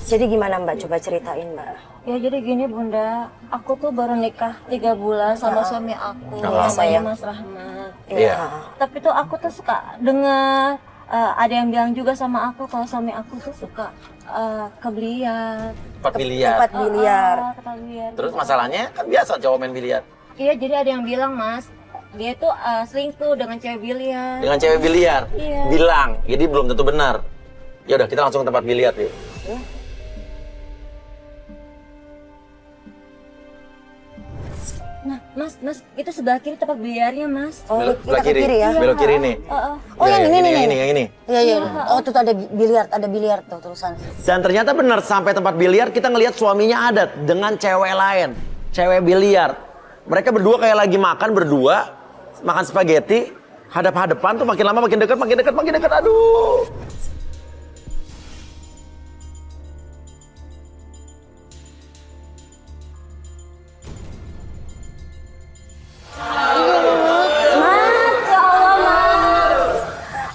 Jadi gimana Mbak? Coba ceritain Mbak. Ya jadi gini Bunda, aku tuh baru nikah 3 bulan sama suami aku, sayang. Mas Rahmat. Iya. Tapi tuh aku tuh suka dengar ada yang bilang juga sama aku kalau suami aku tuh suka ke biliar. Tempat biliar. Tempat biliar. Tempat biliar. Terus masalahnya kan biasa cowok main biliar. Iya, jadi ada yang bilang Mas, dia tuh selingkuh dengan cewek biliar. Dengan cewek biliar. Iya. Bilang, jadi belum tentu benar. Ya udah kita langsung ke tempat biliar yuk. Nah, Mas, itu sebelah kiri tempat biliarnya, Mas. Oh, Belok kita ke kiri ya? Belok kiri nih. Oh, Ya, yang ini nih. Yang ini. Iya, iya. Oh, tuh ada biliar tuh tulisan. Dan ternyata benar sampai tempat biliar kita ngelihat suaminya ada dengan cewek lain, cewek biliar. Mereka berdua kayak lagi makan berdua, makan spaghetti, hadap-hadapan tuh makin lama makin dekat, makin dekat, makin dekat. Aduh.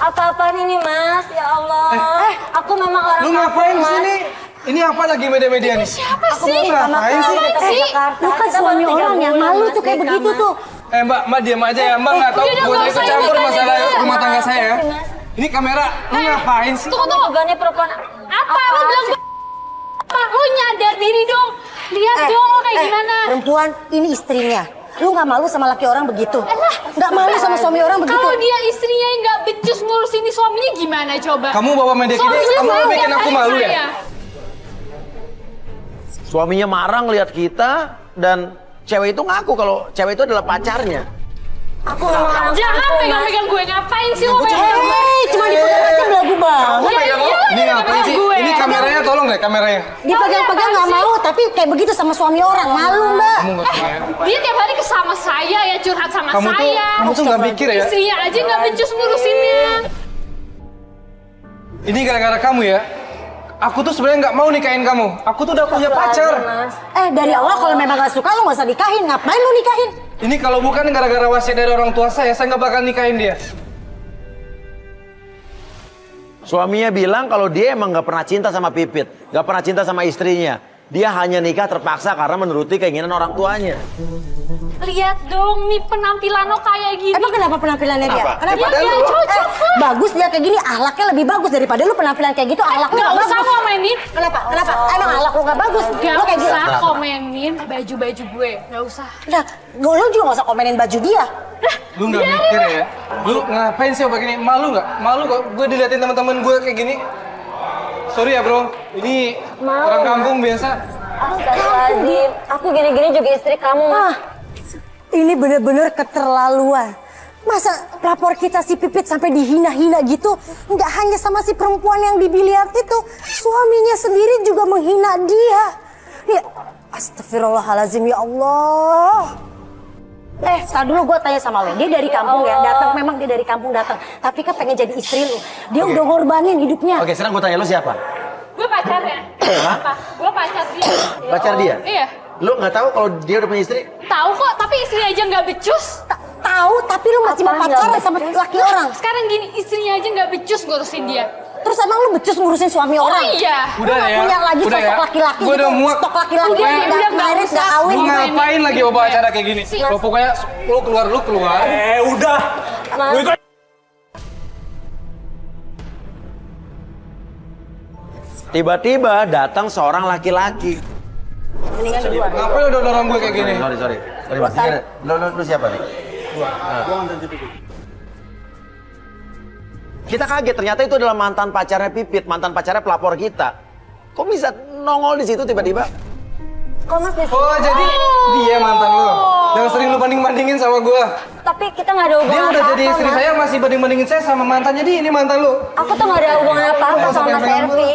Apa-apaan ini, Mas? Ya Allah. Aku memang orang Lu ngapain kampung, Mas. sini? Ini apa lagi media-media nih? Siapa Aku sih? mau ngapain sih? Lu kan suami orang yang malu tuh kayak begitu tuh. Mbak diam aja ya. Mbak nggak tahu udah, buat nggak ikut usah campur ikut masalah aja. rumah tangga saya ya. Ini kamera, lu ngapain sih? Tunggu. Bukannya perempuan Apa? Lu bilang apa? Lu nyadar diri dong. Lihat dong lo kayak gimana. Perempuan, ini istrinya. Lu nggak malu sama laki orang begitu? Nggak malu sama suami orang begitu? Kalau dia istrinya yang nggak becus ngurusin ini suaminya gimana coba? Kamu bawa media gini, kamu mau bikin aku malu ya? Suaminya marah ngelihat kita dan cewek itu ngaku kalau cewek itu adalah pacarnya. Aku memang orang Jangan kampung, Mas. pegang-pegang gue, ngapain sih lo pegang? Hei, cuma dipegang aja belagu banget. Ini ngapain sih? Ini kameranya tolong deh kameranya. Dipegang-pegang nggak mau, tapi kayak begitu sama suami orang. Malu Mbak. Kamu nggak ya? Dia tiap hari sama saya ya, curhat sama saya. Kamu tuh nggak mikir ya? Istrinya aja nggak becus ngurusinnya. Ini gara-gara kamu ya? Aku tuh sebenarnya nggak mau nikahin kamu. Aku tuh udah punya pacar. Mas. Dari awal kalau memang nggak suka lu nggak usah nikahin. Ngapain lu nikahin? Ini kalau bukan gara-gara wasiat dari orang tua saya nggak bakal nikahin dia. Suaminya bilang kalau dia emang nggak pernah cinta sama Pipit, nggak pernah cinta sama istrinya. Dia hanya nikah terpaksa karena menuruti keinginan orang tuanya. Lihat dong nih penampilan lo kayak gini. Emang kenapa penampilannya dia? Kenapa? Kenapa? Daripada Ya, lu. cocok lah. Bagus dia kayak gini, ahlaknya lebih bagus daripada lu penampilan kayak gitu. Ahlak lu Nggak nggak usah bagus. ngomenin. Kenapa? Kenapa? Emang ahlak lu nggak bagus? Gak Lu kayak gitu. usah komenin baju-baju gue, gak usah. Nah, lu juga nggak usah komenin baju dia. Lu nggak mikir ya? Lu ngapain sih pakai ini? Malu nggak? Malu kok gue diliatin teman-teman gue kayak gini. Sorry ya bro, ini orang kampung biasa. Astagfirullahaladzim. Aku gini-gini juga istri kamu, Mas. Ini bener-bener keterlaluan. Masa pelapor kita si Pipit sampai dihina-hina gitu? Nggak hanya sama si perempuan yang di biliar itu, suaminya sendiri juga menghina dia. Ya, astagfirullahaladzim ya Allah. Sekarang dulu gue tanya sama lo, dia dari kampung ya, datang memang dia dari kampung datang, tapi kan pengen jadi istri lo. Dia udah ngorbanin hidupnya. Oke, sekarang gue tanya lu siapa? Gue pacarnya. Apa? Gue pacar dia. Pacar dia? Iya. Lu nggak tahu kalau dia udah punya istri? Tahu kok, tapi istrinya aja nggak becus. Tahu, tapi lu masih mau Apaan pacaran nggak sama becus? laki orang. Sekarang gini, istrinya aja nggak becus ngurusin dia. Terus emang lu becus ngurusin suami orang? iya. Lu Udah nggak ya, punya lagi udah sosok ya. laki-laki Gua gitu, udah muak. stok laki-laki Udah, yang udah, nggak nggak married, usah. nggak kawin Lu gitu. ngapain lagi bawa acara kayak gini? Lo pokoknya lu keluar. Udah. Mas. Gue ikut. Tiba-tiba datang seorang laki-laki. Mendingan duluan. Ngapain lu dorong gue kayak gini? Sorry mas. Lu siapa nih? Kita kaget ternyata itu adalah mantan pacarnya Pipit, mantan pacarnya pelapor kita. Kok bisa nongol di situ tiba-tiba? Kok Mas di sini? Oh jadi dia mantan lo yang sering lu banding-bandingin sama gue. Tapi kita nggak ada hubungan Dia udah apa-apa, jadi istri Mas. saya masih banding-bandingin saya sama mantannya dia, ini mantan lu. Aku tuh nggak ada hubungan apa-apa Nggak sama usah Mas pegang-pegang Ervi.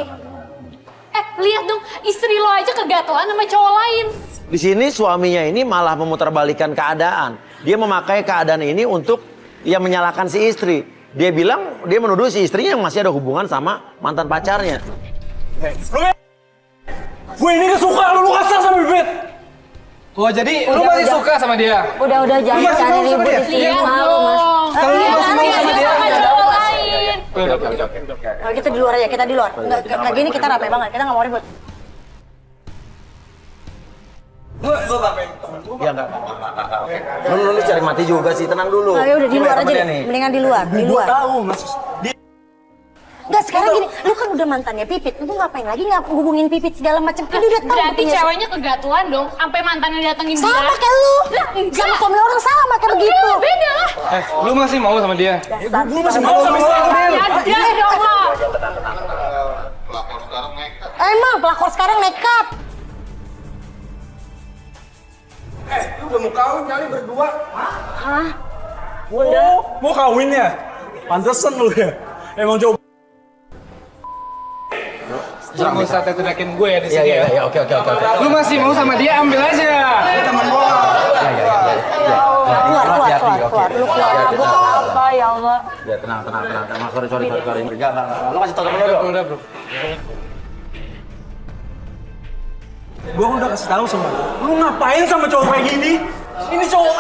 Lihat dong, istri lo aja kegatelan sama cowok lain. Di sini suaminya ini malah memutarbalikkan keadaan. Dia memakai keadaan ini untuk ya menyalahkan si istri. Dia bilang dia menuduh si istrinya yang masih ada hubungan sama mantan pacarnya. Gue ini gak suka lu kasar sama Bibit. Oh jadi lu masih suka sama dia? Udah jangan masih cari mau sama ribut dia? di sini, Lihat malu Mas. dong. Kalau lu Lihat masih mau dia sama aja dia, sama udah. cowok lain. Kita di luar aja, kita di luar. Nggak gini kita rapi banget, kita nggak mau ribut. Ya enggak. Lu cari mati juga sih, tenang dulu. Ayo udah di luar aja Temennya deh. Mendingan di luar, di luar. Tahu mas. Enggak, sekarang gini, lu kan udah mantannya Pipit, lu ngapain lagi hubungin Pipit segala macam? Kan udah tahu. Berarti punya ceweknya kegatuan dong, sampai mantannya datengin dia. sama kayak lu. Lah, enggak. Sama suami orang sama kayak begitu. Beda lah. Lu masih mau sama dia? Gue masih mau sama istri aku, Bel. Ya dong lo. Emang pelakor sekarang nekat. Lu udah mau kawin kali berdua? Bunda. Mau kawin ya? Pantesan lu ya. Emang jauh. Jangan usah teriakin gue ya di Iya sini iya ya. iya, oke. Lu masih mau sama dia, ambil aja. Teman gua. Keluar. Lu keluar. Apa ya Allah? Ya tenang. Sorry. Enggak. Lu kasih tau temen lu dong. Udah, bro. Gue udah kasih tahu sama lu ngapain sama cowok kayak gini? Ini cowok.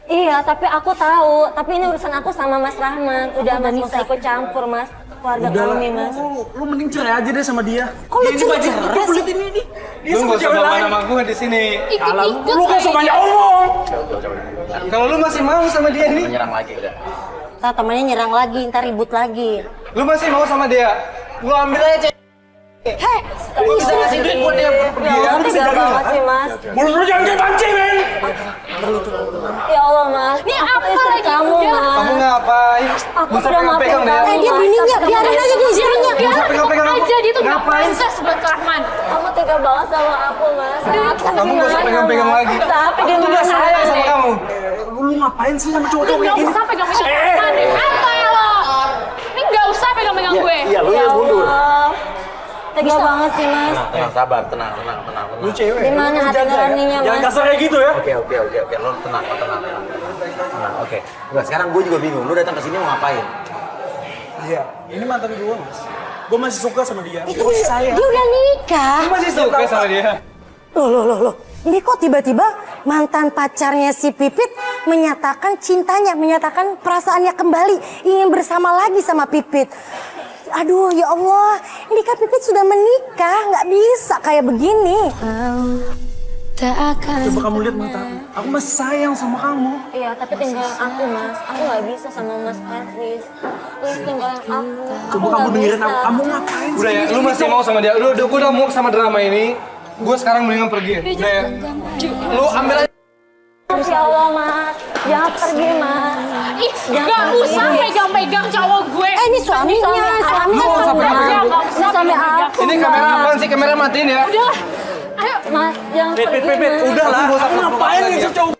Iya, tapi aku tahu. Tapi ini urusan aku sama Mas Rahman. Udah Mas, nggak usah ikut campur Mas. Keluarga kami Mas. Lu mending cerai aja deh sama dia. Kok lu Ini baju cerai lu belit ini. Dia Lu sama nggak usah cewek bawa lain. nama gue di sini. Ikut-ikut Lu gak usah lagi. banyak omong. Kalau lu masih mau sama dia nih, Menyerang lagi udah. Nah, temannya nyerang lagi, ntar ribut lagi. lu masih mau sama dia, lu ambil aja. Heh, Gua bisa ngasih duit buat dia pergi ya. Allah, tega banget sih Mas. Mulut lu jangan kayak pancing, men. Ya Allah Mas. Ini Aku apa istri lagi kamu udah? Mas. Kamu ngapain? Aku Bisa udah maafin pegang-pegang deh. kamu. dia Mas. bininya, Tapi biarin kamu aja dia istrinya. Nggak usah pegang-pegang aku. aja dia tuh nggak Ngapain? pantas buat Rahman. Kamu tega banget sama aku Mas. Kamu nggak usah pegang-pegang lagi. Tapi dia Aku udah sayang sama kamu. Lu ngapain sih sama cowok Lu kayak nggak gini? usah pegang-pegang Rahman deh. Apa ya lo? Ini nggak usah pegang-pegang gue. Iya, lu yang mundur. Tega banget sih Mas. Tenang, sabar, tenang. Lu cewek. Di mana lu hati jaga ya. nuraninya Jangan Mas? kasar kayak gitu ya. Oke. Lu tenang. Oke. Enggak, sekarang gue juga bingung. Lu datang ke sini mau ngapain? Iya, ini mantan gue, Mas. Gue masih suka sama dia. Itu Terus saya. dia udah nikah. Lu masih suka sama dia? Loh. Ini kok tiba-tiba mantan pacarnya si Pipit menyatakan cintanya, menyatakan perasaannya kembali, ingin bersama lagi sama Pipit. Aduh ya Allah, ini kan Pipit sudah menikah, nggak bisa kayak begini. Coba kamu lihat mata aku. Aku masih sayang sama kamu. Iya, tapi tinggalin aku Mas. Aku nggak bisa sama Mas Elvis. Please tinggalin aku. Coba nggak kamu dengerin bisa. aku. Kamu ngapain sih? Udah ya, lu masih mau sama dia. Gue udah mau sama drama ini. Gue sekarang mendingan pergi. Udah ya. Lu ambil aja. Ya Allah Mas, jangan pergi Mas. Ih, nggak usah pegang-pegang cowok gue. Ini suaminya, suami Lu nggak usah pegang. Ini suami aku. Ini kamera apaan sih? Kamera matiin ya. Udah, ayo. Mas, jangan pergi Pipit, Mas. udah lah. Kamu nggak usah Kamu ngapain peluk-peluk ngejar lagi. cowok?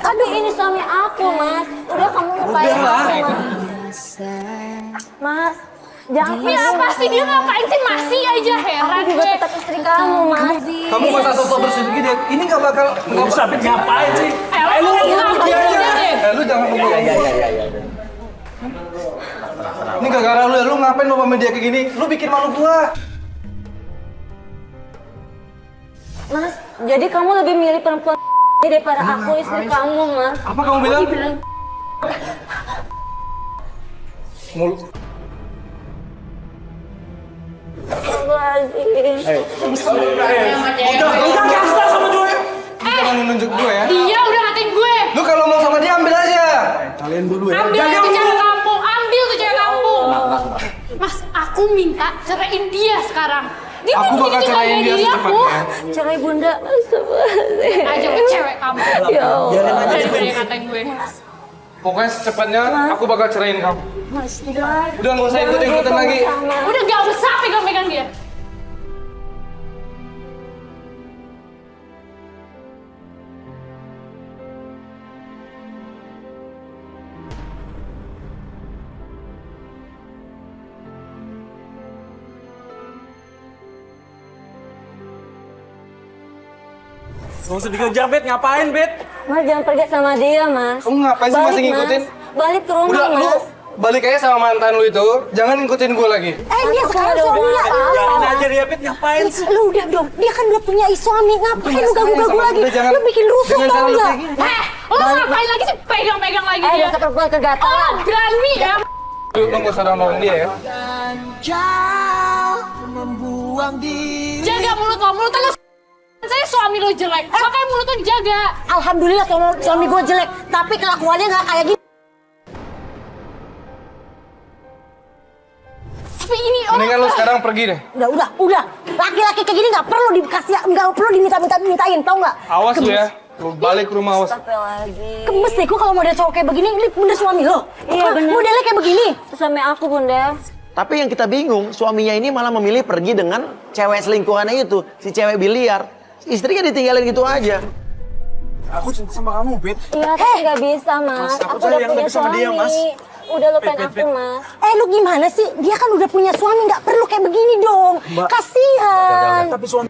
Aduh, ini suami aku Mas. Udah kamu lupain aku Mas. Mas, jangan Ini apa sih dia ngapain sih masih aja heran Aku juga gue. tetap istri kamu Mas. Kamu masa sosok bersih begini. Ini nggak bakal. Gak usah, Pit. Ngapain sih? Lu ngapain aja deh. Lu jangan ngomong. Iya. Ini gara-gara lu ya. Lu ngapain mau sama dia kayak gini? Lu bikin malu gua. Mas, jadi kamu lebih milih perempuan daripada aku istri kamu Mas. Apa kamu bilang? Mulu. Udah kasar sama cowok. Jangan nunjuk gue ya. Dia udah ngatain gue. Lu kalau mau sama dia ambil aja. Kalian berdua ya. Ambil tuh cewek kampung, ambil tuh cewek kampung. Mas, aku minta ceraiin dia sekarang. Dia Aku mau bakal bikin cerain keluarga dia diri aku. secepatnya. Cerai bunda. Astagfirullahaladzim. Ajak ke cewek kamu. Ya Allah. Daripada yang ngatain gue. Pokoknya secepatnya aku bakal cerain kamu. Mas, tidak. Udah nggak usah ikut-ikutan lagi. Udah gak usah pegang-pegang dia. Gak usah dikejar, Bet. Ngapain, Bet? Mas, jangan pergi sama dia Mas. Kamu ngapain sih masih Balik, ngikutin? Mas. Balik ke rumah Udah lu Mas. balik aja sama mantan lu itu. Jangan ngikutin gue lagi. Dia sekarang suaminya. Biarin aja dia, Bet. Ngapain sih? Lu udah dong, dia kan udah punya suami, ngapain lu ganggu-ganggu sama- lagi? udah, jangan- Lu bikin rusuh jangan tau terlalu nggak? kayak gini. Lo ngapain lagi sih pegang-pegang lagi dia? Dasar perempuan Oh, kegatelan. berani ya. Lu nggak usah nolong dia ya. Jaga mulut lo saya suami lo jelek, makanya mulut lo dijaga. Alhamdulillah suami gue jelek, tapi kelakuannya nggak kayak gini. Tapi ini Mendingan lu sekarang pergi deh. Udah. Laki-laki kayak gini nggak perlu dikasih, nggak perlu dimintain, tau nggak? Awas lu ya. Lu balik ke rumah, awas. Astagfirullahaladzim. Kemes deh gue kalau model cowok kayak begini, ini bener suami lo. Iya, bener. Modelnya kayak begini. Suami aku bunda. Tapi yang kita bingung, suaminya ini malah memilih pergi dengan cewek selingkuhannya itu, si cewek biliar. Istrinya ditinggalin gitu aja. Aku cinta sama kamu, Bet. Iya tapi nggak bisa mas. Mas, aku Aku udah sayang punya tapi sama suami. dia, Mas. Udah lupain Bet, aku Bet. mas. Lu gimana sih? Dia kan udah punya suami, nggak perlu kayak begini dong. Mbak. Kasihan. Tapi suami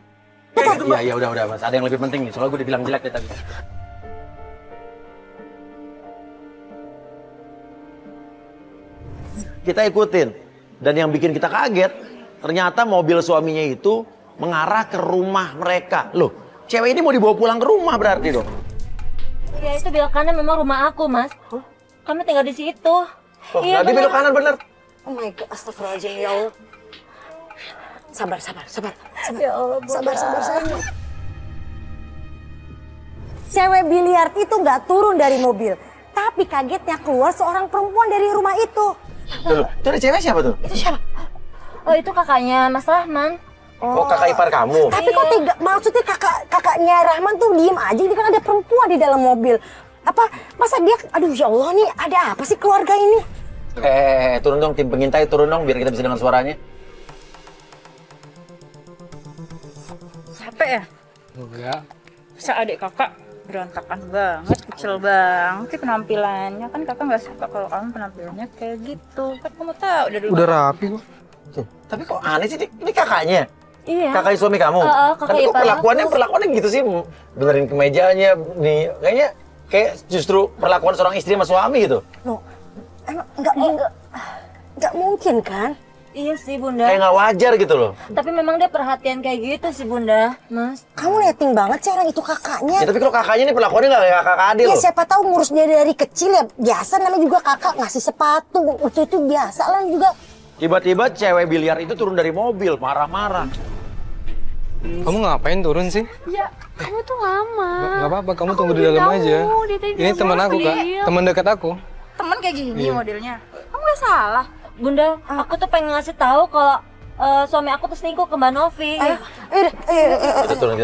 kayak gitu, Mbak. Iya, udah, Mas. Ada yang lebih penting nih, soalnya gue dibilang jelek deh tadi. Kita ikutin. Dan yang bikin kita kaget, ternyata mobil suaminya itu mengarah ke rumah mereka. Loh, cewek ini mau dibawa pulang ke rumah berarti dong? Ya itu belok kanan memang rumah aku mas. Kami tinggal di situ. Oh, Iya, berarti bener. belok kanan bener. Oh my god, astagfirullahaladzim ya Allah. Sabar. Ya Allah, Bunda. Sabar. Cewek biliar itu nggak turun dari mobil, tapi kagetnya keluar seorang perempuan dari rumah itu. Tuh, itu ada cewek siapa tuh? Itu siapa? Oh itu kakaknya Mas Rahman. Oh, kakak ipar kamu. Tapi kok tega? Maksudnya kakaknya Rahman tuh diem aja, ini kan ada perempuan di dalam mobil. Apa? Masa dia? Aduh ya Allah nih, ada apa sih keluarga ini? Turun dong, tim pengintai turun dong, biar kita bisa dengar suaranya. Capek ya? Enggak. Masa adik kakak berantakan banget, kecil banget sih penampilannya. Kan kakak nggak suka kalau kamu penampilannya kayak gitu. Kan kamu tahu dari Udah rapi kok. Tuh, tapi kok aneh sih, ini kakaknya? Iya. Kakak suami kamu? Kakak Tapi kok ipar perlakuannya gitu sih? Benerin kemejanya, nih, kayaknya kayak justru perlakuan seorang istri sama suami gitu. Loh, emang nggak mungkin kan? Iya sih bunda. Kayak nggak wajar gitu loh. Tapi memang dia perhatian kayak gitu sih bunda, mas. Kamu netting banget sih orang itu kakaknya. Ya tapi kalau kakaknya ini perlakuannya nggak kayak kakak Adil Ya loh. siapa tahu ngurus dia dari kecil ya biasa, namanya juga kakak ngasih sepatu itu biasa lah juga. Tiba-tiba cewek biliar itu turun dari mobil, marah-marah. Kamu ngapain turun sih? Ya, kamu tuh lama. Gak apa-apa, kamu Aku tunggu di udah dalam tahu, aja. dia tadi Ini bilang teman mau aku, Kak. beliau. Teman dekat aku. temen kayak gini Iya. modelnya. Kamu nggak salah. Bunda, aku tuh pengen ngasih tahu kalau suami aku tuh selingkuh ke Mbak Novi. Ayo. Kita turun.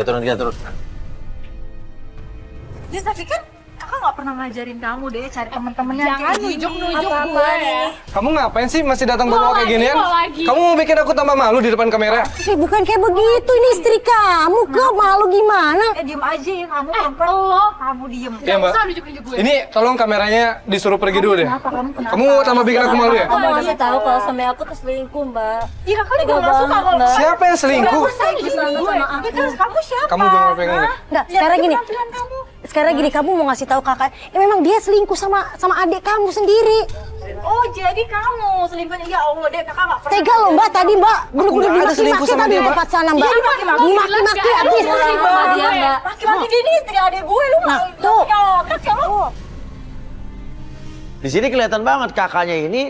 Ya tapi kan kakak nggak pernah ngajarin kamu deh cari temen-temennya Jangan kayak gini. nunjuk-nunjuk Apa-apaan gue. ini? Kamu ngapain sih masih datang bawa kayak lagi, ginian? mau lagi. Kamu mau bikin aku tambah malu di depan kamera? Bukan kayak begitu, ini istri kamu kok malu gimana? Diem aja ya kamu perempuan. Lo Kamu diem. Iya, Mbak. usah nunjuk-nunjuk gue. Ini tolong kameranya disuruh pergi dulu deh. Kenapa kamu kenapa? Kamu tambah bikin aku malu ya? Aku mau ngasih tahu kalau suami aku tuh selingkuh, Mbak. Iya kakak juga Tega nggak suka banget, kalau Mbak. Siapa yang selingkuh? saya juga sama aku. Itu kamu siapa? Kamu jangan pegang deh. Enggak, sekarang gini. Penampilan kamu. Sekarang gini, kamu mau ngasih tahu kakak, ya memang dia selingkuh sama adik kamu sendiri. Oh jadi kamu selingkuhnya. Ya Allah deh kakak nggak pernah. Tega loh mbak, tadi mbak bener-bener nggak ada selingkuh dimaki-maki sama tadi dia, Mbak. lewat sana mbak. Iya, dimaki-maki. Dimaki-maki habis. Sama dia, Mbak. Laki-laki gini istri adik gue lu Nah, nggak tuh. punya otak ya lu. Di sini kelihatan banget kakaknya ini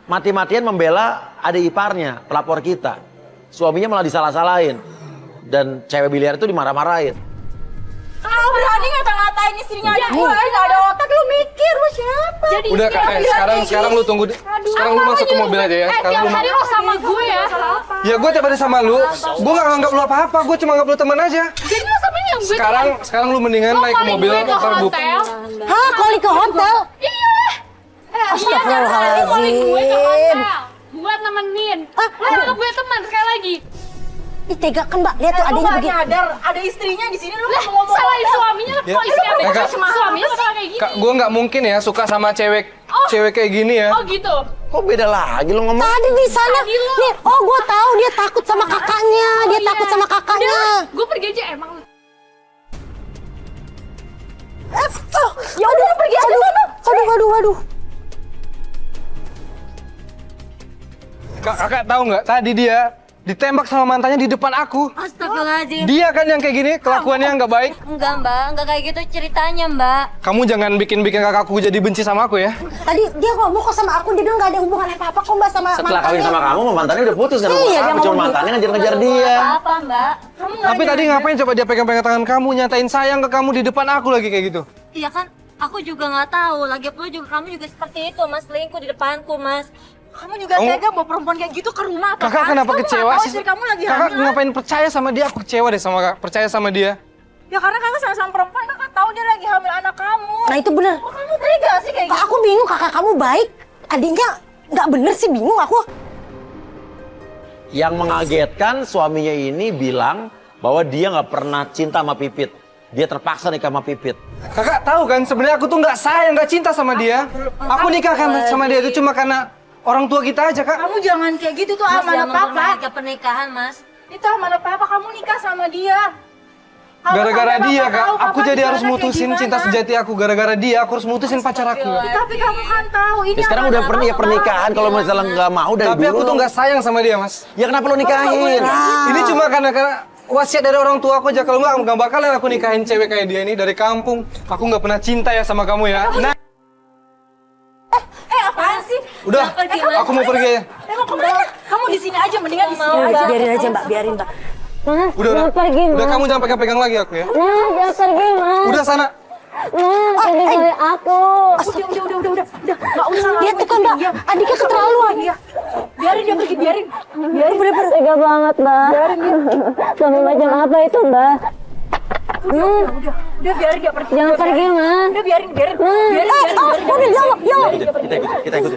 mati-matian membela adik iparnya, pelapor kita. Suaminya malah disalah-salahin. Dan cewek biliar itu dimarah-marahin. Kalau berani ngata-ngatain istrinya adik gue nggak ada otak lu mikir lu siapa? Jadi Udah, istri Kak, aku sekarang lu tunggu. Sekarang lu masuk ke mobil aja ya. Sekarang tiap lu hari lo sama gue ya. Ya gue tiap hari sama lu. Gue nggak nganggap lu apa-apa. Gue cuma nganggap lu teman aja. Jadi lo sama yang gue Sekarang lu mendingan lo naik ke calling mobil gue ke ntar bu. hotel. Hah, calling ke hotel? Iya. Astagfirullahaladzim. Calling gue ke hotel. Buat nemenin. Lo sama gue teman sekali lagi. Ih tega kan mbak, lihat tuh Lu adanya nggak begitu. nyadar ada istrinya di sini lu Lah, ngomong salahin suaminya Ya. kok istri adik Kak. gue suaminya bakal kayak gini. Kak, gue nggak mungkin ya suka sama cewek kayak gini ya. Oh gitu. Kok beda lagi lo ngomong? Tadi di sana, Tadi lo. nih, oh gue tahu dia takut sama kakaknya, dia iya. takut sama kakaknya. Gue pergi aja emang. Ya udah pergi aja sana. Aduh. Kakak tahu nggak? Tadi dia ditembak sama mantannya di depan aku. Astagfirullahaladzim. Dia kan yang kayak gini, kelakuannya nggak baik. Enggak mbak, enggak kayak gitu ceritanya mbak. Kamu jangan bikin kakakku jadi benci sama aku ya. Tadi dia ngomong kok sama aku, dia bilang nggak ada hubungan apa-apa kok mbak sama Setelah kawin sama kamu, mantannya udah putus kan? Iya, dia Cuma ngomong mantannya gitu. ngejar-ngejar dia. Apa mbak? Kamu nggak Tapi tadi ngapain coba dia pegang-pegang tangan kamu, nyatain sayang ke kamu di depan aku lagi kayak gitu? Iya kan, aku juga nggak tahu. Lagi pula juga kamu juga seperti itu mas, selingkuh di depanku mas. Kamu juga tega bawa perempuan kayak gitu ke rumah apa? Kakak kenapa kecewa sih? Istri kamu lagi Kakak hamil. ngapain percaya sama dia? Aku kecewa deh sama kakak, percaya sama dia. Ya karena kakak sama-sama perempuan, kakak tahu dia lagi hamil anak kamu. Nah itu bener. Kok kamu tega sih kayak Kak, gitu? aku bingung, kakak kamu baik, adiknya nggak bener sih, bingung aku. Yang mengagetkan suaminya ini bilang bahwa dia nggak pernah cinta sama Pipit. Dia terpaksa nikah sama Pipit. Kakak tahu kan sebenarnya aku tuh nggak sayang, nggak cinta sama dia. Aku nikah sama dia itu cuma karena orang tua kita aja, Kak. Kamu jangan kayak gitu tuh Mas amanah jangan papa. mempermainkan pernikahan mas. Itu amanah papa, kamu nikah sama dia. Kalau Gara-gara sampai dia, papa Kak, tahu, aku papa jadi di harus sana kayak mutusin gimana? cinta sejati aku. Gara-gara dia, aku harus mutusin pacar aku. Tapi kamu kan tahu ini Ya, sekarang udah amanah papa. pernikahan, kalau misalnya nggak mau dari Tapi dulu. aku tuh nggak sayang sama dia, Mas. Ya kenapa lo nikahin? Ini cuma karena wasiat dari orang tua aku aja. Kalau nggak bakalan aku nikahin cewek kayak dia ini dari kampung. Aku nggak pernah cinta ya sama kamu ya. Nah, Apaan sih? udah, pergi, Mas. aku mau pergi aja. Emang kemana? Kamu di sini aja mendingan di sini aja. Biarin aja mbak, biarin mbak. Udah, udah kamu jangan pegang-pegang lagi aku ya. Jangan pergi mas. Udah sana. Aku. Udah. Nggak usah. Dia tuh kan mbak, adiknya keterlaluan. Biarin dia pergi, biarin. Bener-bener. Tega banget mbak. Suami macam apa itu mbak? Udah biarin dia pergi. Jangan pergi mas. Udah biarin. Udah jawab. Kita ikut.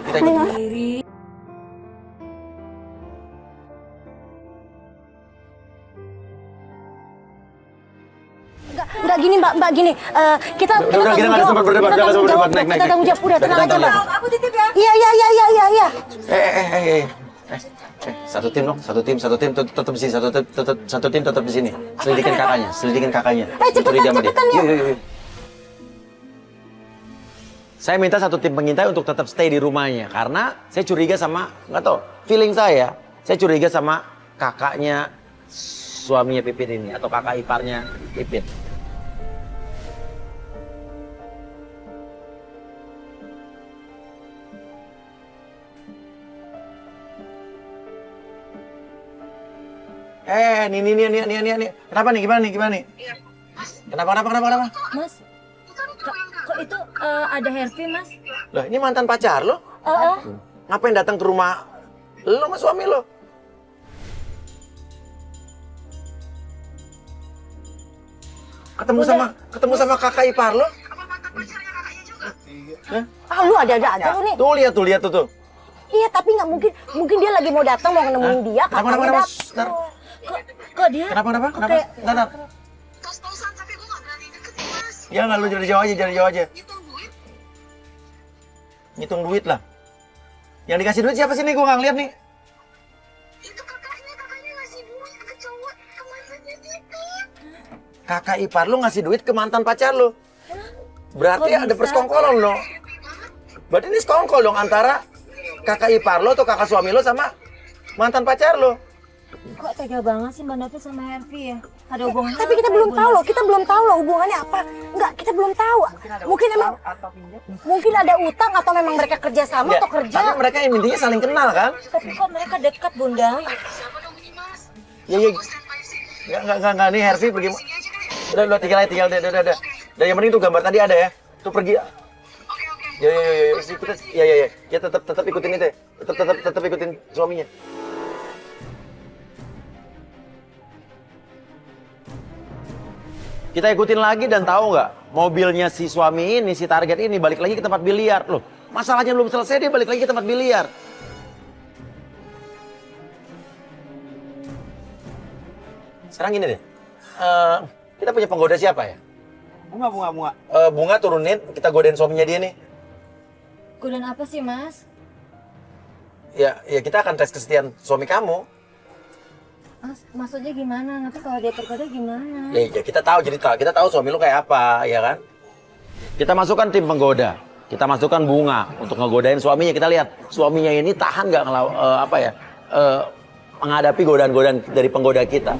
Enggak gini mbak gini. Kita Udah, kita nggak ada sempat berdebat, kita nggak ada sempat tanggung jawab, berdebat, naik. kita tanggung jawab. Udah Udah, tenang kita aja tanggung mbak. jawab. Aku titip ya. Iya. Satu tim dong, satu tim tetap di sini, satu tim tetap di sini. Selidikin kakaknya. Curiga sama dia. cepetan ya. Yuk. Saya minta satu tim pengintai untuk tetap stay di rumahnya karena saya curiga sama, nggak tahu, feeling saya curiga sama kakaknya suaminya Pipit ini atau kakak iparnya Pipit. Nih. Kenapa nih? Gimana nih? Kenapa? Mas. Kok itu ada Hervi mas? Lah, ini mantan pacar lo? Ngapain datang ke rumah lo sama suami lo? Ketemu sama kakak ipar lo? Lu ada-ada aja lu nih. Tuh lihat tuh. Iya tapi nggak mungkin dia lagi mau datang mau nemuin dia Kenapa? katanya datang. Sebentar. Kok dia? Kenapa? Bentar. Tos-tosan tapi gue gak berani deketin mas. Ya nggak, lu jadi jauh aja. Ngitung duit. Ngitung duit lah. Yang dikasih duit siapa sih nih? Gue nggak ngeliat nih. Itu kakaknya ngasih duit ke cowok ke mantannya Pipit. Kakak ipar lu ngasih duit ke mantan pacar lu. Berarti ada persekongkolan lo. Berarti ini sekongkol dong antara kakak ipar lo atau kakak suami lo sama mantan pacar lo. Kok tega banget sih Mbak Novi sama Hervi ya? Ada hubungannya? Tapi kita belum tahu loh hubungannya apa. Enggak, kita belum tahu. Mungkin ada utang atau memang mereka kerja sama atau kerja. Tapi mereka intinya saling kenal kan? Tapi kok mereka dekat Bunda? Siapa dong ini mas? Iya. Standby sih. Enggak nih Hervi pergi. Sini aja deh. Udah tinggal deh. Dan yang penting tuh gambar tadi ada ya. Tuh pergi. Oke. Ya. Ya tetap ikutin itu. Tetap ikutin suaminya. Kita ikutin lagi dan tahu nggak mobilnya si suami ini, si target ini balik lagi ke tempat biliar. Loh, masalahnya belum selesai dia balik lagi ke tempat biliar. Sekarang gini deh, kita punya penggoda siapa ya? Bunga. Bunga turunin, kita godain suaminya dia nih. Godain apa sih Mas? Ya kita akan tes kesetiaan suami kamu. Mas, maksudnya gimana? Nanti kalau dia tergoda gimana? Ya kita tahu suami lu kayak apa, ya kan? Kita masukkan tim penggoda, kita masukkan Bunga untuk ngegodain suaminya. Kita lihat suaminya ini tahan nggak menghadapi godaan-godaan dari penggoda kita.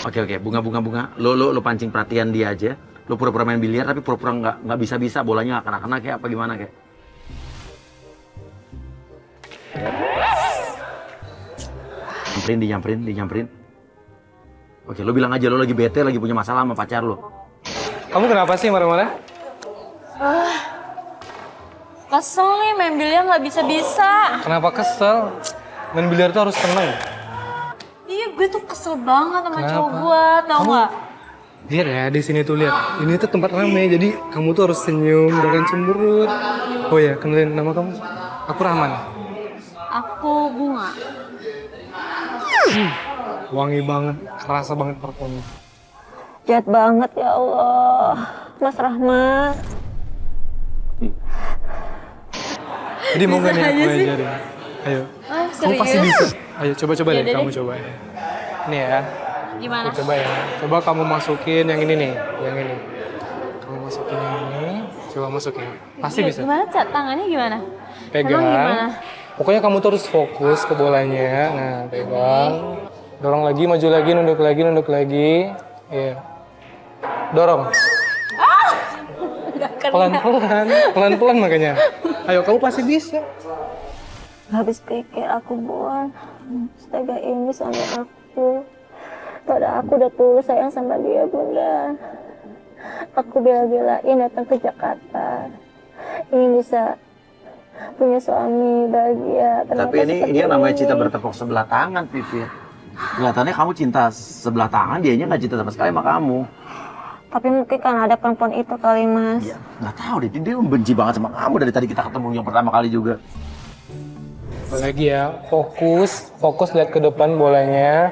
Oke, bunga. Lo pancing perhatian dia aja. Lo pura-pura main biliar tapi pura-pura nggak bisa bolanya nggak kena kayak apa gimana kayak. Dinyamperin. Oke, lo bilang aja lo lagi bete, lagi punya masalah sama pacar lo. Kamu kenapa sih marah-marah? Kesel nih main biliar nggak bisa-bisa. Kenapa kesel? Main biliar tuh harus tenang. Iya, gue tuh kesel banget sama Kenapa? cowok gue, tau nggak? Lihat ya, di sini tuh lihat. Ini tuh tempat ramai, jadi kamu tuh harus senyum, jangan cemberut. Oh ya, kenalin nama kamu. Aku Rahman. Aku Bunga. Wangi banget, kerasa banget parfumnya. Jahat banget ya Allah, Mas Rahmat. Jadi mau nggak nih Bisa aku aja sih. ajarin? Ayo. Oh, Kamu pasti serius? bisa. Ayo coba deh, Yaudah kamu deh. coba ya. Ini ya. Gimana? Aku coba ya. Coba kamu masukin yang ini nih, yang ini. Kamu masukin yang ini. Coba masukin. Pasti bisa. Gimana, Cat? Tangannya gimana? Pegang. Emang gimana? Pokoknya kamu terus fokus ke bolanya. Nah, pegang. Dorong lagi, maju lagi, nunduk lagi. Iya. Dorong. Pelan-pelan makanya. Ayo, kamu pasti bisa. Habis pikir aku buang. Setega ini sama aku. Padahal aku udah tulus sayang sama dia, Bunda. Aku bela-belain datang ke Jakarta. Ingin bisa punya suami bahagia. Tapi ini yang namanya cinta bertepuk sebelah tangan, Pipit. Kelihatannya kamu cinta sebelah tangan, dianya nggak cinta sama sekali sama kamu. Tapi mungkin kan ada perempuan itu kali, Mas. Iya, nggak tahu deh, dia membenci banget sama kamu dari tadi kita ketemu yang pertama kali juga. Lagi ya, fokus lihat ke depan bolanya.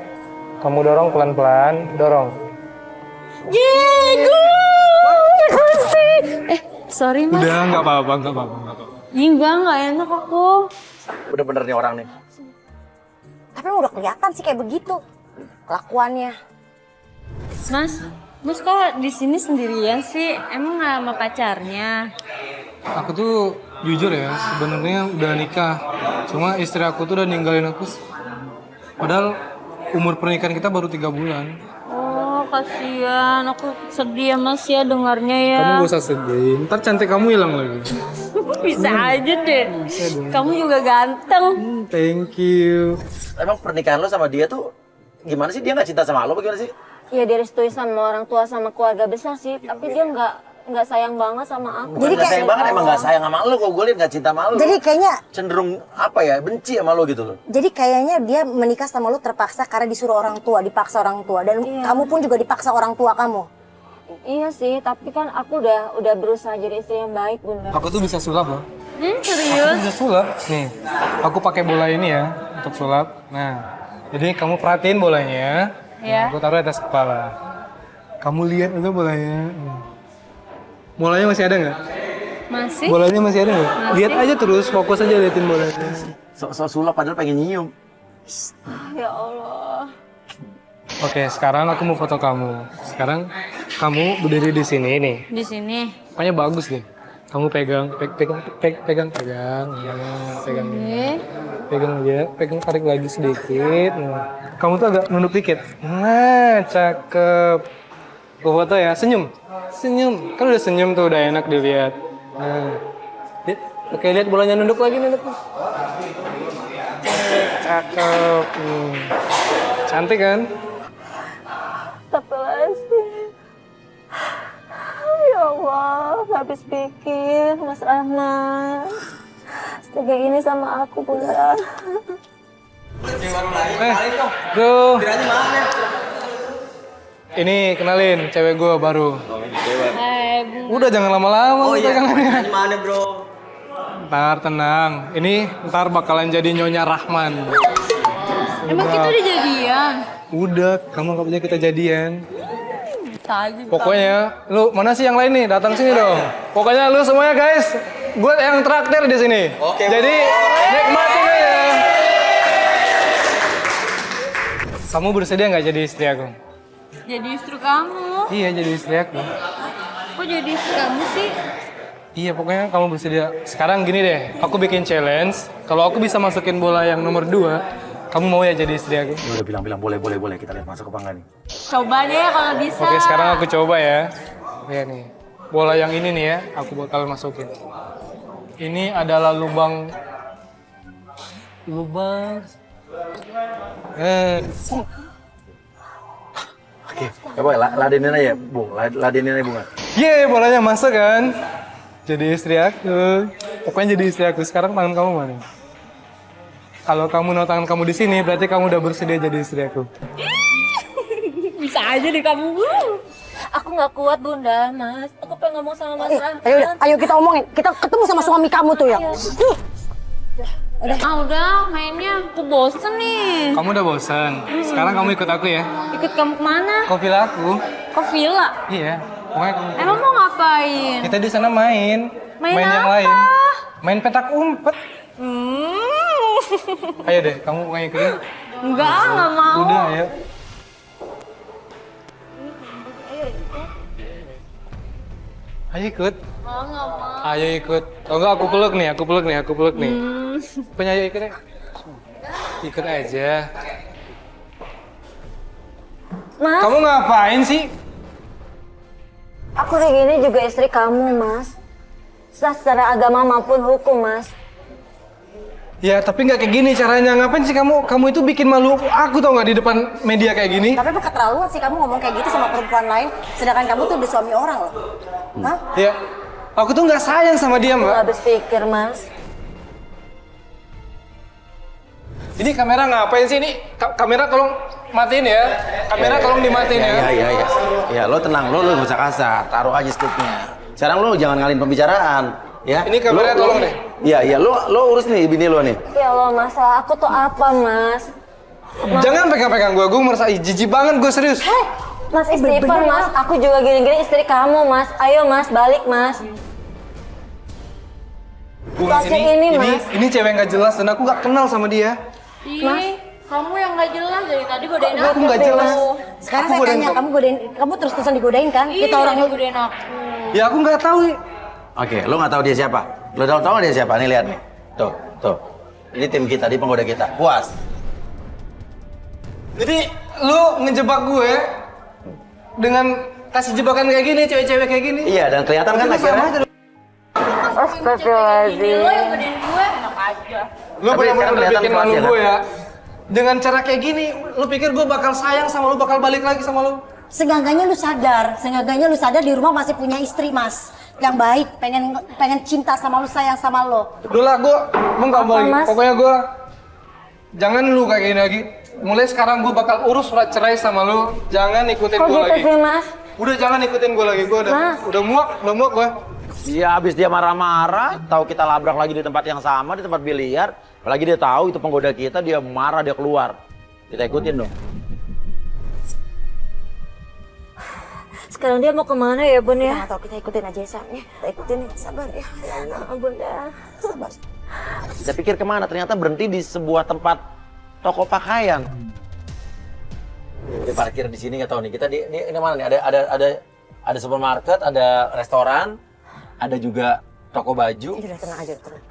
Kamu dorong pelan-pelan, dorong. Sorry, Mas. Udah, nggak apa-apa. Enggak enak aku. Bener-bener nih orang nih. Tapi udah kelihatan sih kayak begitu kelakuannya. Mas kok di sini sendirian sih? Emang nggak sama pacarnya? Aku tuh jujur ya, sebenarnya udah nikah. Cuma istri aku tuh udah ninggalin aku. Padahal umur pernikahan kita baru 3 bulan. Oh, kasihan. Aku sedih ya, Mas ya dengarnya ya. Kamu gak usah sedih, ntar cantik kamu hilang lagi. Bisa aja deh. Kamu juga ganteng. Thank you. Emang pernikahan lo sama dia tuh gimana sih? Dia nggak cinta sama lo, bagaimana sih? Ya direstui sama orang tua sama keluarga besar sih, tapi dia nggak sayang banget sama aku. Jadi nggak sayang banget, emang nggak sayang sama lo. Kok gue liat nggak cinta sama lo. Jadi kayaknya Cenderung apa ya, benci sama lo gitu loh. Jadi kayaknya dia menikah sama lu terpaksa karena disuruh orang tua, dipaksa orang tua. Dan kamu pun juga dipaksa orang tua kamu. Iya sih, tapi kan aku udah berusaha jadi istri yang baik, Bunda. Aku tuh bisa sulap loh. Serius? Bisa sulap. Nih, aku pakai bola ini ya untuk sulap. Nah, jadi kamu perhatiin bolanya. Ya. Aku taruh di atas kepala. Kamu lihat itu bolanya. Bolanya masih ada nggak? Masih? Bolanya masih ada nggak? Lihat aja terus, fokus aja liatin bolanya. So sulap padahal pengen nyium. Ya Allah. Oke, sekarang aku mau foto kamu. Sekarang kamu berdiri di sini nih. Di sini. Pokoknya bagus deh. Kamu pegang. Ya, pegang aja, pegang tarik lagi sedikit. Nah, kamu tuh agak nunduk dikit. Nah, cakep. Aku foto ya, senyum. Kan udah senyum tuh, udah enak dilihat. Nah, lihat. Oke, lihat bolanya nunduk lagi. Cakep. Cantik kan? Astagfirullahaladzim. Ya Allah, habis pikir Mas Rahman. Setega ini sama aku, Bunda. Bro. Ini kenalin cewek gue baru. Hai, Bu. Udah jangan lama-lama pegangannya. Gimana bro? Ntar tenang. Ini ntar bakalan jadi Nyonya Rahman. Emang kita udah jadian? Udah, kamu anggap aja kita jadian. Tadi. Pokoknya, lu mana sih yang lain nih? Datang sini dong. Pokoknya lu semuanya guys, gue yang traktir di sini. Jadi nikmatin aja. Kamu bersedia nggak jadi istri aku? Jadi istri kamu. Iya, jadi istri aku. Kok jadi istri kamu sih? Iya, pokoknya kamu bersedia. Sekarang gini deh, aku bikin challenge. Kalau aku bisa masukin bola yang nomor 2, kamu mau ya jadi istri aku? Lu udah bilang boleh. Kita lihat masuk ke enggak nih. Coba deh kalau bisa. Oke, sekarang aku coba ya. Lihat nih, bola yang ini nih ya, aku bakal masukin. Ini adalah lubang. Oke, coba ladenin aja, Bu. Ladenin aja, Bunga. Yeay, bolanya masuk kan? Jadi istri aku. Pokoknya jadi istri aku. Sekarang tangan kamu mana? Kalau kamu naruh tangan kamu di sini, berarti kamu udah bersedia jadi istri aku. Bisa aja deh kamu. Aku nggak kuat Bunda, Mas. Aku pengen ngomong sama Mas Rahmat. Ayo kita omongin. Kita ketemu sama suami kamu tuh ya. Udah mainnya. Aku bosen nih. Kamu udah bosan. Sekarang kamu ikut aku ya. Ikut kamu kemana? Ke villa aku. Ke villa? Iya. Pokoknya kamu. Emang mau ngapain? Kita di sana main. Main yang apa? lain. Main petak umpet. Ayo deh, kamu mau ikutin? Nggak mau. Udah, ayo. Ayo ikut. Nggak mau. Ayo ikut. Oh enggak, aku peluk nih. Punya ayo ikut ya. Ikut aja. Mas, Kamu ngapain sih? aku kayak gini juga istri kamu, Mas. Secara agama maupun hukum, Mas. Ya, tapi nggak kayak gini caranya. Ngapain sih kamu? Kamu itu bikin malu aku tau nggak di depan media kayak gini? Tapi keterlaluan sih kamu ngomong kayak gitu sama perempuan lain, sedangkan kamu tuh udah suami orang loh. Hah? Ya, aku tuh nggak sayang sama dia, Aku Mbak. habis pikir, Mas. Ini kamera ngapain sih? Ini kamera tolong matiin ya. Kamera tolong dimatiin ya. Iya. Ya, lo tenang, lo nggak usah kasar. Taruh aja sticknya. Sekarang lo jangan ngalihin pembicaraan. Ya. Ini kamera tolong deh. Iya, lo urus nih bini lo nih. Ya Allah, masalah aku tuh apa, Mas? Jangan pegang-pegang gue merasa jijik banget gue serius. Mas istighfar, Mas. Aku juga gini-gini istri kamu, Mas. Ayo, Mas, balik, Mas. Bukan Pakai ini, Mas. ini cewek nggak jelas dan aku nggak kenal sama dia. Ih, kamu yang nggak jelas dari tadi godain Aku nggak jelas. Sekarang Aku saya godain tanya, kamu terus-terusan digodain kan? Iya, Kita orang godain aku. Ya aku nggak tahu. Oke, lo nggak tahu dia siapa? Lo tahu nggak dia siapa? Nih lihat nih. Tuh. Ini tim kita, di penggoda kita. Puas. Jadi lu ngejebak gue dengan kasih jebakan kayak gini, cewek-cewek kayak gini. Iya, dan kelihatan kan akhirnya. Astagfirullahaladzim. Lo yang godain gue enak aja. Lu Tapi benar-benar sekarang bikin kelihatan malu kelasnya, gue ya. Dengan cara kayak gini, lu pikir gue bakal sayang sama lu, bakal balik lagi sama lu? Seenggaknya lu sadar di rumah masih punya istri, Mas. Yang baik, pengen cinta sama lu, sayang sama lo. Udah lah, gue nggak balik. Mas? Pokoknya gue jangan lu kayak gini lagi. Mulai sekarang gue bakal urus surat cerai sama lu. Jangan ikutin Kok gue gitu lagi. sih, Mas? Udah jangan ikutin gue lagi. Gue Mas. udah muak gue. Iya, habis dia marah-marah, tahu kita labrak lagi di tempat yang sama, di tempat biliar. Apalagi dia tahu itu penggoda kita, dia marah, dia keluar. Kita ikutin dong. Sekarang dia mau kemana ya, Bun, Kita ya? nggak tahu, kita ikutin aja ya, Sa. Ya, kita ikutin ya, sabar ya. Bunda. Sabar. Saya pikir kemana? Ternyata berhenti di sebuah tempat toko pakaian. Dia parkir di sini nggak tahu nih. Kita ini mana nih? Ada supermarket, ada restoran, ada juga toko baju. Udah tenang aja, tenang.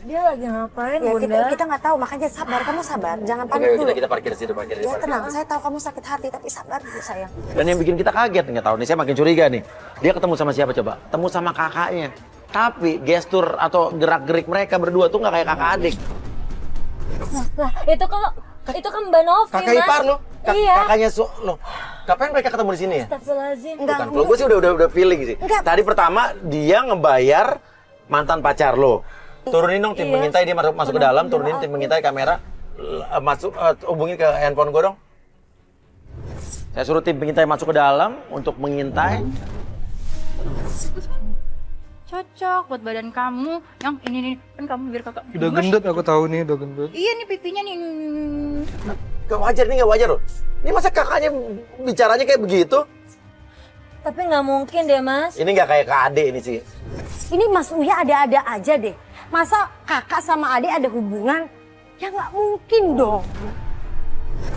Dia lagi ngapain, Ya, Bunda? kita nggak tahu, makanya sabar. Kamu sabar, jangan Oke, panik dulu. kita parkir di situ, parkir di Ya situ. tenang, saya tahu kamu sakit hati, tapi sabar dulu sayang. Dan yang bikin kita kaget nggak tahu nih, saya makin curiga nih. Dia ketemu sama siapa coba? Ketemu sama kakaknya. Tapi gestur atau gerak-gerik mereka berdua tuh nggak kayak kakak adik. Lah, itu kan Mbak Novi, Kakak Mas. ipar lo, Iya. kakaknya lo. Ngapain mereka ketemu di sini ya? Astagfirullahaladzim. Enggak, Bukan, kalau gue sih udah feeling sih. Enggak. Tadi pertama dia ngebayar mantan pacar lo. Turunin dong tim Iya. mengintai, dia masuk ke dalam, turunin tim mengintai kamera. Hubungin ke handphone gue dong. Saya suruh tim pengintai masuk ke dalam untuk mengintai. Cocok buat badan kamu. Yang ini nih, kan kamu biar kakak. Udah gendut, aku tahu nih, udah gendut. Iya nih pipinya nih. Gak wajar nih, gak wajar loh. Ini masa kakaknya bicaranya kayak begitu? Tapi nggak mungkin deh, Mas. Ini nggak kayak kak Ade ini sih. Ini Mas Uya ada-ada aja deh. Masa kakak sama adik ada hubungan? Ya nggak mungkin dong.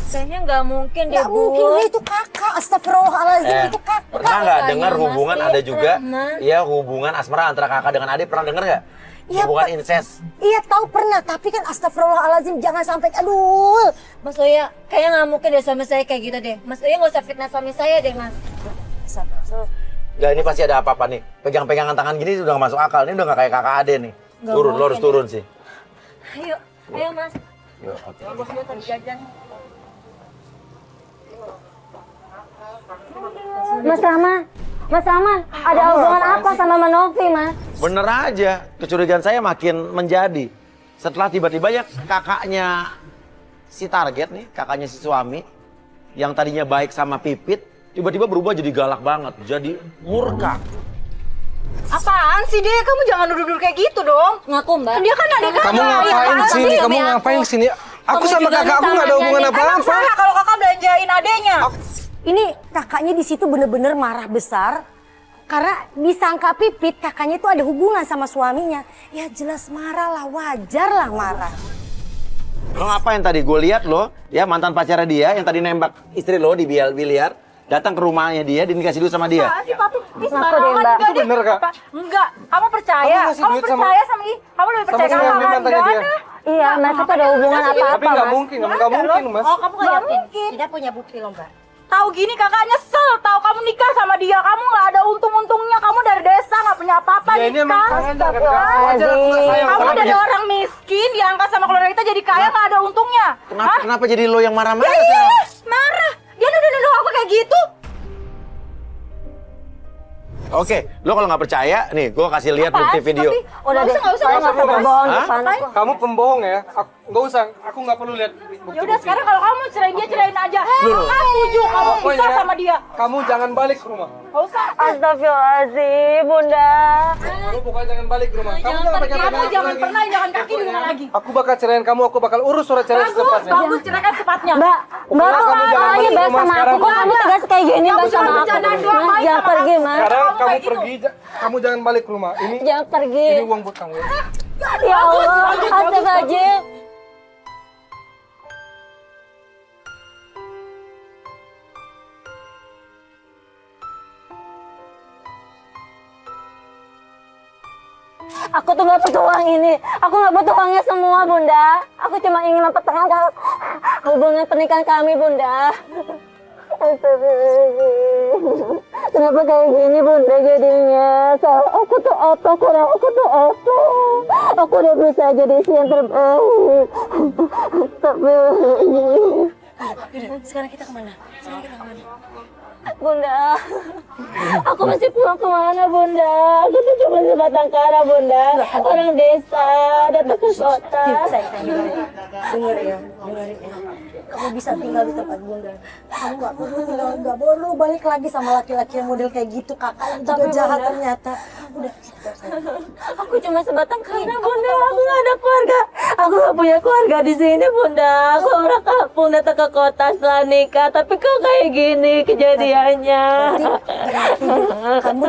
Kayaknya nggak mungkin deh, Nggak mungkin, Bu. dia itu kakak. Astagfirullahaladzim, itu kakak. Pernah nggak dengar Mas, hubungan iya, ada juga? pernah. Iya, hubungan asmara antara kakak dengan adik, pernah dengar nggak? Iya, Hubungan Pak. incest. Iya tahu pernah, tapi kan astagfirullahaladzim jangan sampai aduh. Mas Uya, kayaknya nggak mungkin deh suami saya kayak gitu deh. Mas Uya nggak usah fitnah suami saya deh, Mas. Ya ini pasti ada apa-apa nih. Pegang-pegangan tangan gini udah nggak masuk akal. Ini udah nggak kayak kakak ade nih. Nggak Turun, lo mungkin. harus turun sih. Ayo, ayo Mas. Yuk, oke. Bos Uya tadi jajan. Mas Rama, ada hubungan apa sama Manovi, Mas? Bener aja, kecurigaan saya makin menjadi. Setelah tiba-tiba ya kakaknya si target nih, kakaknya si suami, yang tadinya baik sama Pipit, tiba-tiba berubah jadi galak banget, jadi murka. Apaan sih, Dek? Kamu jangan nuduh-nuduh kayak gitu dong. Ngaku, Mbak. Dia kan adik kakak. Kamu ngapain apa sini? sih, Kamu Umi ngapain aku? sini? Aku Kamu sama juga kakak aku sama nggak ada hubungan Nyanya. Emang apa-apa. salah kalau kakak belanjain adenya. Ini kakaknya di situ bener-bener marah besar karena disangka Pipit kakaknya itu ada hubungan sama suaminya. Ya jelas marah lah, wajar lah marah. Lo ngapain tadi? Gue lihat lo, ya mantan pacarnya dia yang tadi nembak istri lo di biliar, datang ke rumahnya dia, dikasih duit sama dia. Ah, si Papi, Ngaku ih, deh, sembarangan Mbak. juga Itu bener, deh. Kak? Apa? Enggak, kamu percaya. Kamu ngasih Kamu duit sama- percaya sama kamu lebih percaya si sama mantannya enggak dia. ada. Iya, mereka tuh ada hubungan apa-apa, Tapi nggak Mas. mungkin, nggak mungkin, Mas. Oh, kamu nggak yakin? Tidak punya bukti loh Mbak. Tahu gini kakak nyesel, tahu kamu nikah sama dia, kamu nggak ada untung-untungnya, kamu dari desa nggak punya apa-apa Ya ini emang nikah. standar kan, Kak. Wajar aku nggak sayang Kamu sama dari dia. orang miskin diangkat sama keluarga kita jadi kaya nggak ada untungnya. Kenapa jadi lo yang marah-marah Iya, sekarang? marah. Dia nuduh-nuduh aku kayak gitu. Oke, lo kalau nggak percaya, nih gue kasih lihat bukti video. Udah deh, Nggak usah, saya nggak nggak usah, perlu Mas. bohong Hah? depan aku. Kamu pembohong ya? Nggak usah, aku nggak perlu lihat bukti. Ya udah sekarang kalau kamu mau cerain dia cerain aja. Kakak setuju kamu pisah sama dia. Kamu jangan balik ke rumah. Nggak usah. Astagfirullahaladzim, Bunda. Kamu pokoknya jangan balik ke rumah. Kamu jangan pegang Kamu pegang jangan lagi. pernah jalan kaki di rumah lagi. Aku bakal cerain kamu, aku bakal urus surat cerai Bagus, secepatnya. bagus ceraikan secepatnya. Mbak tuh Pokoknya kamu jangan orangnya balik ke baik rumah sama sekarang. aku. Kok kamu tegas kayak gini, Mbak, Kamu cuma sama aku? bercandaan doang, Mas, baik jangan sama pergi, aku. Mas. Sekarang Kamu kamu kayak gitu. pergi, kamu jangan balik ke rumah. Ini Jangan pergi. uang buat kamu ya. Ya Allah, astagfirullahaladzim. Aku tuh nggak butuh uang ini. Aku nggak butuh uangnya semua, Bunda. Aku cuma ingin mempertahankan hubungan pernikahan kami, Bunda. Astagfirullahaladzim. Kenapa kayak gini, Bunda, jadinya? Aku tuh apa? Kurang aku tuh apa? Aku udah berusaha jadi istri yang terbaik. Astagfirullahaladzim. Sekarang kita kemana? Bunda, aku mesti pulang kemana, Bunda? Aku tuh cuma sebatang kara, Bunda. Orang desa, datang ke kota. Dengar ya. Kamu bisa tinggal di tempat Bunda. Kamu nggak perlu balik lagi sama laki-laki yang model kayak gitu. Kakak juga Tapi, jahat Bunda. ternyata. Udah. Aku cuma sebatang kara, Bunda. Aku nggak ada keluarga. Aku nggak punya keluarga di sini, Bunda. Aku orang kampung datang ke kota setelah nikah. Tapi kok kayak gini kejadiannya? Kamu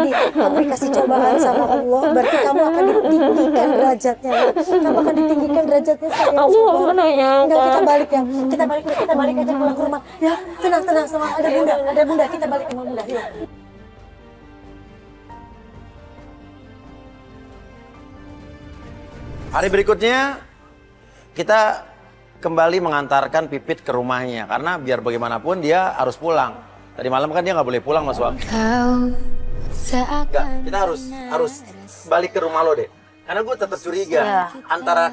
dikasih cobaan sama Allah. Berarti kamu akan ditinggikan derajatnya. Kamu akan ditinggikan derajatnya. sayang. Aku nggak pernah Enggak, kita nyangka. balik ya. Kita balik aja pulang ke rumah. Ya, tenang sama ada Bunda. Kita balik sama Bunda. Yuk. Hari berikutnya kita kembali mengantarkan Pipit ke rumahnya karena biar bagaimanapun dia harus pulang. Tadi malam kan dia nggak boleh pulang mas Wak. Enggak, kita harus balik ke rumah lo deh. Karena gue tetap curiga antara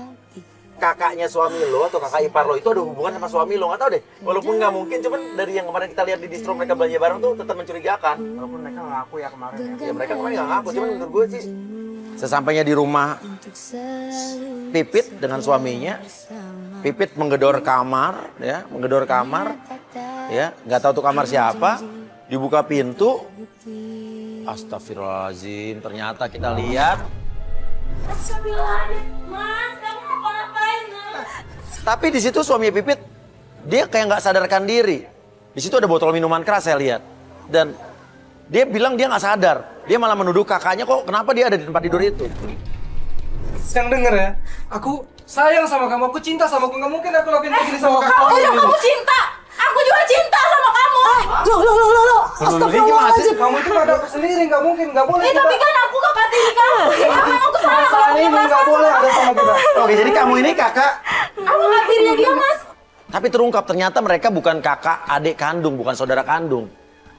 kakaknya suami lo atau kakak ipar lo itu ada hubungan sama suami lo, nggak tahu deh. Walaupun nggak mungkin, cuman dari yang kemarin kita lihat di distro mereka belanja bareng tuh tetap mencurigakan. Walaupun mereka nggak ngaku ya kemarin ya. Ya mereka kemarin nggak ngaku, cuman menurut gue sih. Sesampainya di rumah Pipit dengan suaminya, Pipit menggedor kamar, ya, nggak tahu tuh kamar siapa, dibuka pintu, astagfirullahaladzim, ternyata kita lihat. Mas, kamu mau ngapain, Mas? Tapi di situ suami Pipit, dia kayak nggak sadarkan diri. Di situ ada botol minuman keras saya lihat, dan dia bilang dia nggak sadar. Dia malah menuduh kakaknya kok kenapa dia ada di tempat tidur itu. Yang denger ya, aku sayang sama kamu, aku cinta sama kamu. Nggak mungkin aku lakuin begini sama Kamu kamu. udah kamu cinta. Aku juga cinta sama kamu. Loh. Astagfirullahaladzim. Kamu itu kakak aku sendiri, nggak mungkin, nggak boleh. Tapi kan aku kakak tiri kamu. Emang aku salah kalau Masalah ini nggak boleh ada sama kita. Oke, jadi kamu ini kakak. aku kakak tirinya dia, Mas. Tapi terungkap ternyata mereka bukan kakak adik kandung, bukan saudara kandung.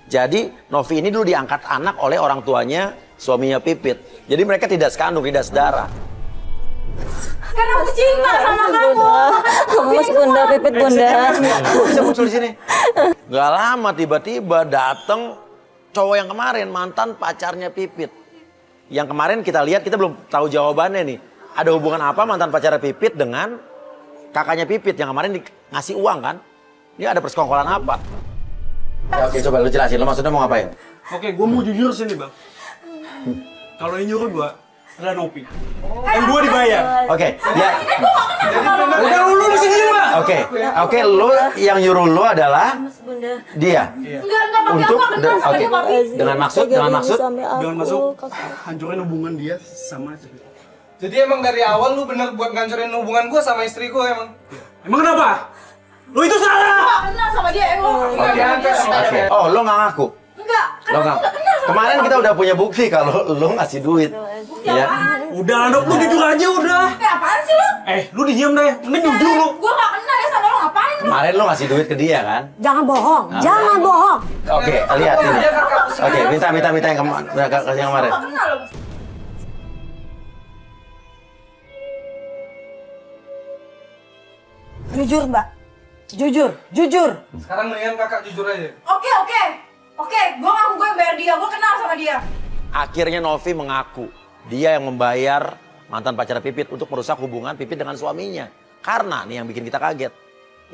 Jadi Novi ini dulu diangkat anak oleh orang tuanya, suaminya Pipit. Jadi mereka tidak sekandung, tidak sedarah. Karena aku cinta sama kamu. Mas bunda, Pipit bunda. Bisa muncul di sini. Gak lama tiba-tiba datang cowok yang kemarin mantan pacarnya Pipit. Yang kemarin kita lihat kita belum tahu jawabannya nih. Ada hubungan apa mantan pacarnya Pipit dengan kakaknya Pipit yang kemarin ngasih uang kan? Ini ada persekongkolan apa? Ya, oke, coba lu jelasin, lu maksudnya mau ngapain? Oke, gue mau jujur sini bang. Kalau yang nyuruh gue adalah Novi. Dan gue dibayar. Oke, ya. Udah lu di sini bang. Oke, lu yang nyuruh lu adalah dia. Enggak, papi Untuk aku kenal sama dia, papi. dengan maksud Dengan masuk hancurin hubungan dia sama Jadi emang dari awal lu bener buat ngancurin hubungan gue sama istri gue emang. Emang kenapa? Lu itu salah. Gak kenal sama dia, emang. Oke. Oh, lo nggak ngaku? Enggak, Lo nggak. Kemarin kita udah punya bukti kalau lo ngasih duit. Ya. Udah, Dok, lu jujur aja udah. Apaan sih lu? Lu diam deh. Mending jujur lu. Gue gak kenal ya sama lo, ngapain lu? Kemarin lo ngasih duit ke dia kan? Jangan bohong, jangan bohong. Oke, lihat ini. Oke, minta yang kemarin. Gak kenal lo. Jujur mbak, jujur. Sekarang mendingan kakak jujur aja. Oke, gue ngaku gue yang bayar dia, gue kenal sama dia. Akhirnya Novi mengaku dia yang membayar mantan pacar Pipit untuk merusak hubungan Pipit dengan suaminya. Karena nih yang bikin kita kaget.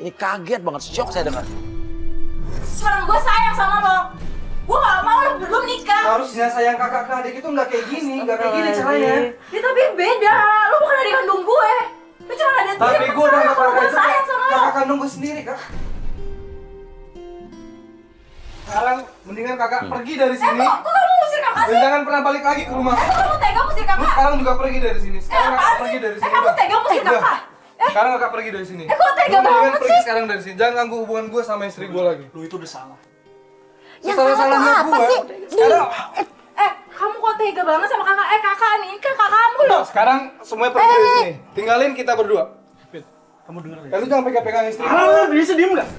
Ini kaget banget, shock saya dengar. Sekarang gue sayang sama lo. Gue gak mau lo belum nikah. Harusnya sayang kakak ke adik itu nggak kayak gini caranya. Ya tapi beda, lo bukan adik kandung gue. Lo cuma ada dia. Tapi gue udah nggak gue kakak sayang sama lo. kakak kandung gue sendiri kak. Sekarang mendingan kakak pergi dari sini. Kok kamu ngusir kakak Dan sih? jangan pernah balik lagi ke rumah. Kamu tega ngusir Lu kakak? sekarang juga pergi dari sini. Sekarang kakak apaan pergi sih? dari sini. Kamu udah. tega ngusir Udah. kakak? Sekarang kakak pergi dari sini. kok tega Lu mendingan banget pergi sih? sekarang dari sini. Jangan ganggu hubungan gue sama istri gue lagi. Lu itu udah salah. Yang salah tuh apa sih? Sekarang, Kamu kok tega banget sama kakak? Kakak nih, kan kakak kamu loh. sekarang semuanya pergi dari sini. Tinggalin kita berdua. Pit, kamu denger ya? Lu jangan pegang-pegang istri gue. Alah, bisa diem gak?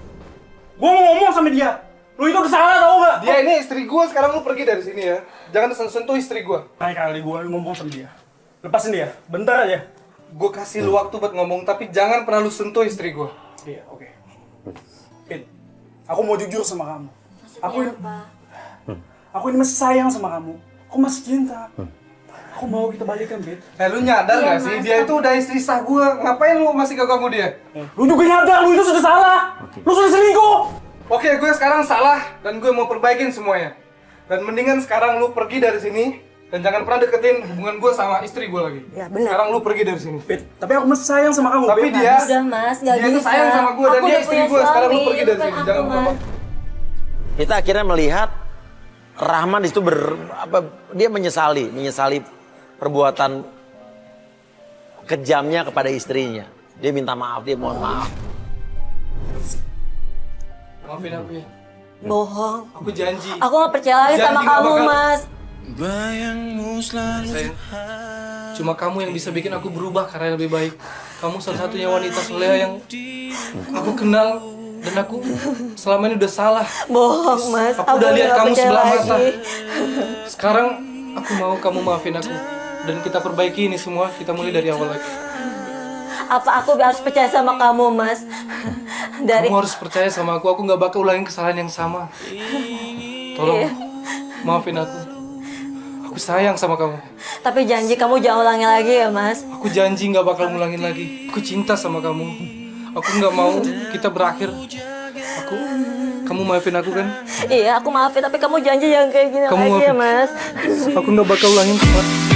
Gua mau ngomong sama dia. Lu itu udah salah tau gak? Dia ini istri gue, sekarang lu pergi dari sini ya. Jangan sentuh istri gue. Naik kali gua ngomong sama dia. Lepasin dia, bentar aja. Gue kasih lu waktu buat ngomong, tapi jangan pernah lu sentuh istri gue. Iya, oke. Pit, aku mau jujur sama kamu. Aku ini masih sayang sama kamu. Aku masih cinta. Aku mau kita balikan, Pit. Lu nyadar gak sih? Dia itu udah istri sah gue. Ngapain lu masih ganggu dia? Lu juga nyadar, lu itu sudah salah. Lu sudah selingkuh. Oke, gue sekarang salah dan gue mau perbaikin semuanya. Dan mendingan sekarang lu pergi dari sini dan jangan pernah deketin hubungan gue sama istri gue lagi. Ya, benar. Sekarang lu pergi dari sini. Pit, tapi aku masih sayang sama kamu, Tapi Pit. dia, Udah mas, gak dia bisa. itu sayang sama gue dan Aku dia udah istri punya gue. Sekarang lu suami, pergi dari bukan sini. aku, Jangan Mas. apa-apa. Kita akhirnya melihat Rahman di situ dia menyesali perbuatan kejamnya kepada istrinya. Dia minta maaf, dia mohon maaf. Maafin aku ya. Bohong. Aku janji. Aku gak percaya lagi Janji sama gak kamu bakal. mas. Sayang, cuma kamu yang bisa bikin aku berubah karena lebih baik. Kamu salah-satunya wanita soleha yang aku kenal dan aku selama ini udah salah. Bohong mas. Aku udah lihat gak kamu percaya sebelah lagi. mata. Sekarang aku mau kamu maafin aku dan kita perbaiki ini semua. Kita mulai dari awal lagi. Apa aku harus percaya sama kamu mas? Kamu harus percaya sama aku nggak bakal ulangin kesalahan yang sama. Tolong maafin aku. Aku sayang sama kamu. Tapi janji kamu jangan ulangi lagi ya mas. Aku janji nggak bakal ngulangin lagi. Aku cinta sama kamu. Aku nggak mau kita berakhir. Kamu maafin aku kan? Iya aku maafin tapi kamu janji jangan kayak gini Kamu lagi ya maafin. mas. Aku nggak bakal ulangin kesalahan.